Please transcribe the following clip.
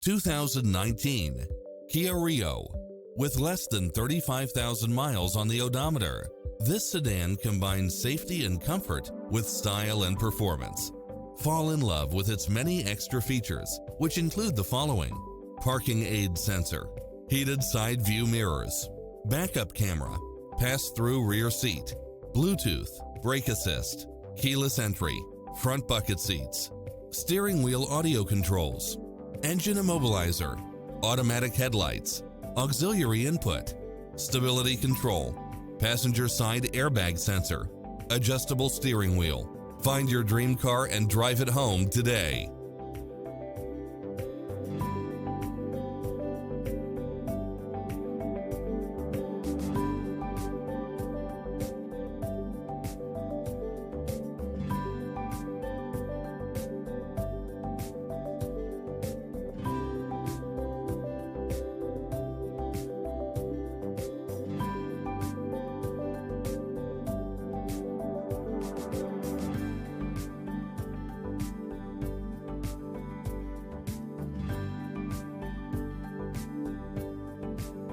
2019 Kia Rio. With less than 35,000 miles on the odometer, this sedan combines safety and comfort with style and performance. Fall in love with its many extra features, which include the following: parking aid sensor, heated side view mirrors, backup camera, pass-through rear seat, Bluetooth, brake assist, keyless entry, front bucket seats, steering wheel audio controls, engine immobilizer, automatic headlights, auxiliary input, stability control, passenger side airbag sensor, adjustable steering wheel. Find your dream car and drive it home today.